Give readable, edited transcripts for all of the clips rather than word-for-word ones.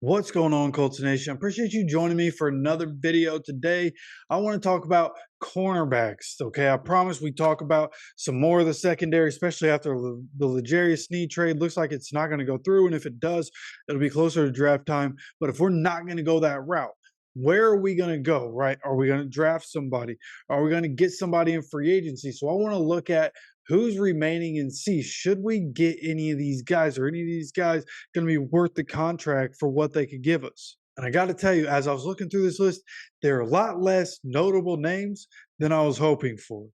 What's going on, Colts Nation? I appreciate you joining me for another video today. I want to talk about cornerbacks. Okay, I promise we talk about some more of the secondary, especially after the L'Jarius Sneed trade. Looks like it's not going to go through, and if it does, it'll be closer to draft time. But if we're not going to go that route, where are we going to go, right? Are we going to draft somebody? Are we going to get somebody in free agency? So I want to look at who's remaining and see, should we get any of these guys, or any of these guys going to be worth the contract for what they could give us? And I got to tell you, as I was looking through this list, there are a lot less notable names than I was hoping for.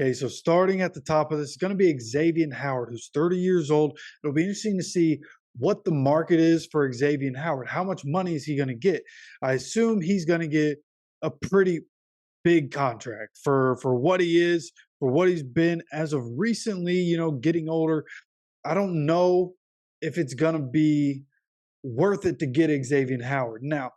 Okay, so starting at the top of this is going to be Xavier Howard, who's 30 years old. It'll be interesting to see what the market is for Xavier Howard. How much money is he going to get? I assume he's going to get a pretty big contract for what he is, for what he's been as of recently, getting older. I don't know if it's going to be worth it to get Xavier Howard. Now,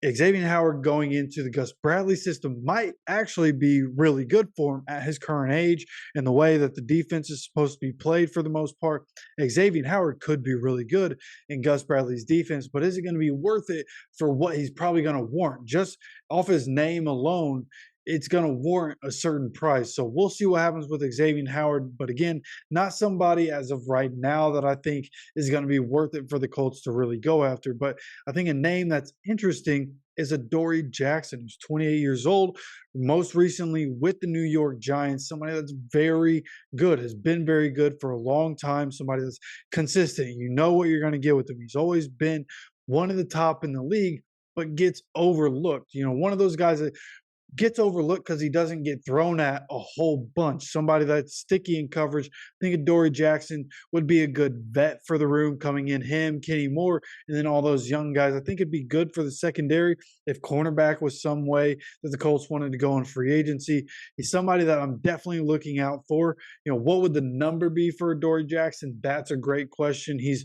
Xavier Howard going into the Gus Bradley system might actually be really good for him at his current age and the way that the defense is supposed to be played for the most part. Xavier Howard could be really good in Gus Bradley's defense, but is it going to be worth it for what he's probably going to warrant? Just off his name alone, it's going to warrant a certain price. So we'll see what happens with Xavier Howard. But again, not somebody as of right now that I think is going to be worth it for the Colts to really go after. But I think a name that's interesting is Adoree Jackson, who's 28 years old, most recently with the New York Giants, somebody that's very good, has been very good for a long time, somebody that's consistent. You know what you're going to get with him. He's always been one of the top in the league, but gets overlooked. One of those guys that gets overlooked because he doesn't get thrown at a whole bunch. Somebody that's sticky in coverage. I think Adoree Jackson would be a good vet for the room coming in. Him, Kenny Moore, and then all those young guys. I think it'd be good for the secondary if cornerback was some way that the Colts wanted to go in free agency. He's somebody that I'm definitely looking out for. What would the number be for Adoree Jackson? That's a great question. He's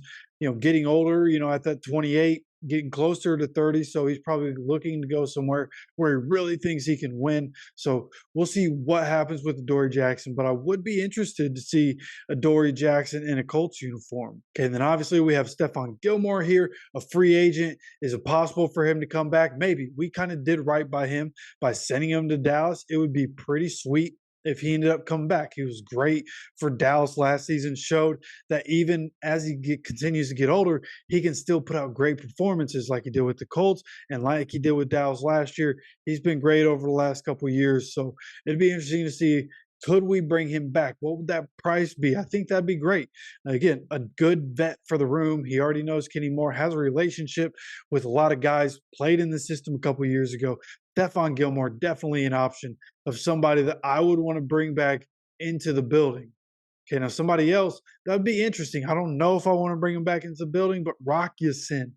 getting older, at that 28, getting closer to 30. So he's probably looking to go somewhere where he really thinks he can win. So we'll see what happens with Adoree Jackson. But I would be interested to see Adoree Jackson in a Colts uniform. Okay, and then obviously we have Stephon Gilmore here, a free agent. Is it possible for him to come back? Maybe. We kind of did right by him by sending him to Dallas. It would be pretty sweet if he ended up coming back. He was great for Dallas last season, showed that even as he continues to get older, he can still put out great performances like he did with the Colts and like he did with Dallas last year. He's been great over the last couple of years. So it'd be interesting to see, could we bring him back? What would that price be? I think that'd be great. Again, a good vet for the room. He already knows Kenny Moore, has a relationship with a lot of guys, played in the system a couple of years ago. Stephon Gilmore, definitely an option of somebody that I would want to bring back into the building. Okay, now somebody else, that would be interesting. I don't know if I want to bring him back into the building, but Rock Ya-Sin,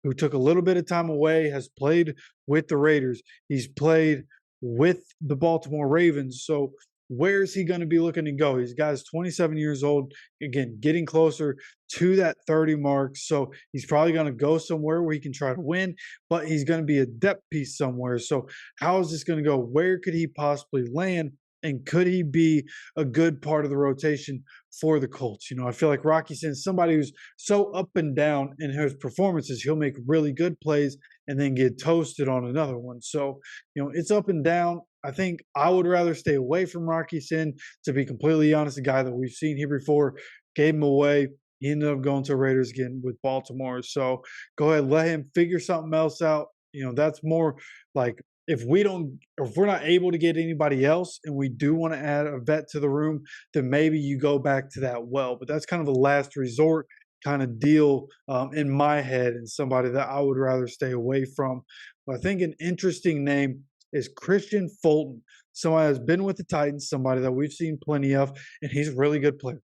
who took a little bit of time away, has played with the Raiders. He's played with the Baltimore Ravens. So where is he going to be looking to go? He's guys 27 years old, again, getting closer to that 30 mark. So he's probably going to go somewhere where he can try to win, but he's going to be a depth piece somewhere. So how is this going to go? Where could he possibly land? And could he be a good part of the rotation for the Colts? I feel like Rock Ya-Sin is somebody who's so up and down in his performances. He'll make really good plays and then get toasted on another one. So, it's up and down. I think I would rather stay away from Rock Ya-Sin, to be completely honest. A guy that we've seen here before, gave him away. He ended up going to Raiders again with Baltimore. So go ahead, let him figure something else out. That's more like, if we're not able to get anybody else and we do want to add a vet to the room, then maybe you go back to that well. But that's kind of a last resort kind of deal in my head, and somebody that I would rather stay away from. But I think an interesting name is Kristian Fulton, somebody that's been with the Titans, somebody that we've seen plenty of, and he's a really good player,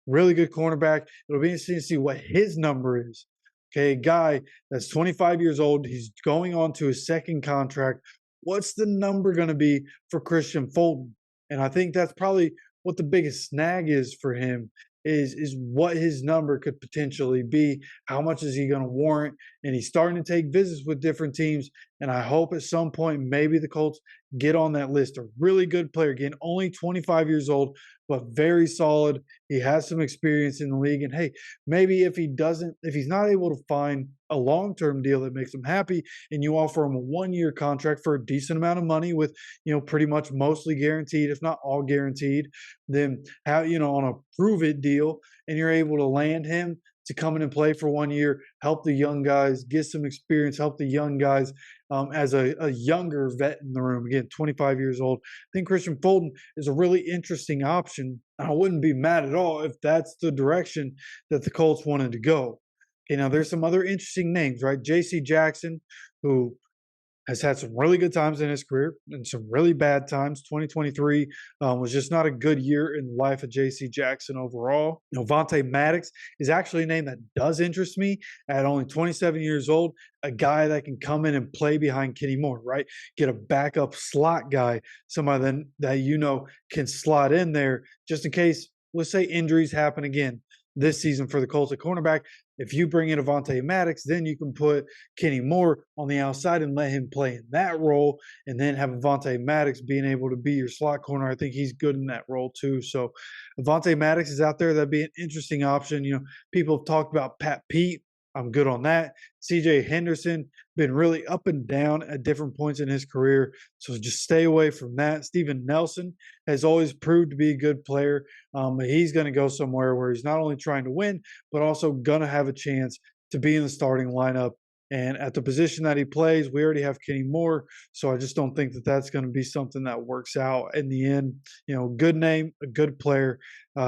really good cornerback. It'll be interesting to see what his number is. Okay, a guy that's 25 years old, he's going on to his second contract. What's the number going to be for Kristian Fulton? And I think that's probably what the biggest snag is for him, is what his number could potentially be. How much is he going to warrant? And he's starting to take visits with different teams. And I hope at some point maybe the Colts get on that list. A really good player, again, only 25 years old, but very solid. He has some experience in the league. And hey, maybe if he's not able to find a long-term deal that makes him happy, and you offer him a 1-year contract for a decent amount of money with, pretty much mostly guaranteed, if not all guaranteed, then how, on a prove it deal, and you're able to land him to come in and play for 1 year, help the young guys, get some experience, help the young guys as a younger vet in the room. Again, 25 years old. I think Christian Fulton is a really interesting option. I wouldn't be mad at all if that's the direction that the Colts wanted to go. Now there's some other interesting names, right? J.C. Jackson, who has had some really good times in his career and some really bad times. 2023 was just not a good year in the life of J.C. Jackson overall. Vontae Maddox is actually a name that does interest me at only 27 years old, a guy that can come in and play behind Kenny Moore, right? Get a backup slot guy, somebody that can slot in there just in case, let's say, injuries happen again this season for the Colts at cornerback. If you bring in Avonte Maddox, then you can put Kenny Moore on the outside and let him play in that role, and then have Avonte Maddox being able to be your slot corner. I think he's good in that role too. So Avonte Maddox is out there. That'd be an interesting option. People have talked about Pat Pete. I'm good on that. CJ Henderson, been really up and down at different points in his career, so just stay away from that. Steven Nelson has always proved to be a good player, but he's going to go somewhere where he's not only trying to win, but also going to have a chance to be in the starting lineup. And at the position that he plays, we already have Kenny Moore, so I just don't think that that's going to be something that works out in the end. Good name, a good player,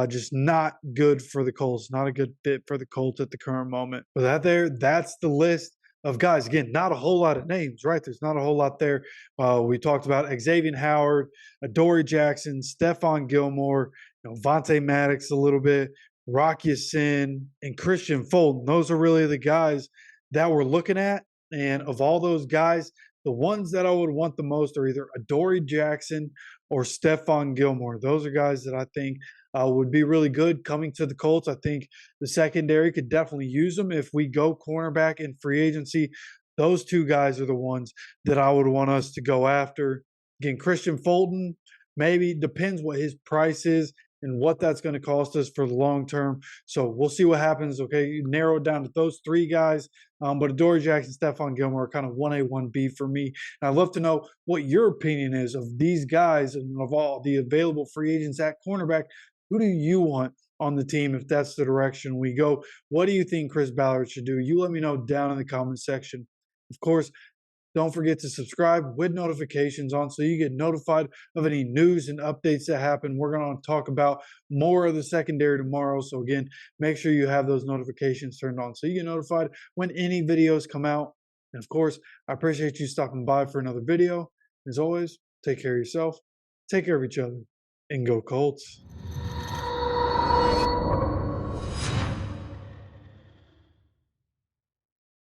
just not good for the Colts, not a good fit for the Colts at the current moment. But that's the list of guys. Again, not a whole lot of names, right? There's not a whole lot there. We talked about Xavier Howard, Adoree Jackson, Stephon Gilmore, Vontae Maddox a little bit, Rock Ya-Sin, and Christian Fulton. Those are really the guys that we're looking at. And of all those guys, the ones that I would want the most are either Adoree Jackson or Stephon Gilmore. Those are guys that I think would be really good coming to the Colts. I think the secondary could definitely use them if we go cornerback in free agency. Those two guys are the ones that I would want us to go after. Again, Christian Fulton, maybe depends what his price is and what that's going to cost us for the long term. So we'll see what happens. Okay, you narrow it down to those three guys. But Adoree Jackson, Stephon Gilmore are kind of 1A, 1B for me. And I'd love to know what your opinion is of these guys and of all the available free agents at cornerback. Who do you want on the team if that's the direction we go? What do you think Chris Ballard should do? You let me know down in the comment section. Of course, don't forget to subscribe with notifications on so you get notified of any news and updates that happen. We're going to talk about more of the secondary tomorrow. So again, make sure you have those notifications turned on so you get notified when any videos come out. And of course, I appreciate you stopping by for another video. As always, take care of yourself, take care of each other, and go Colts.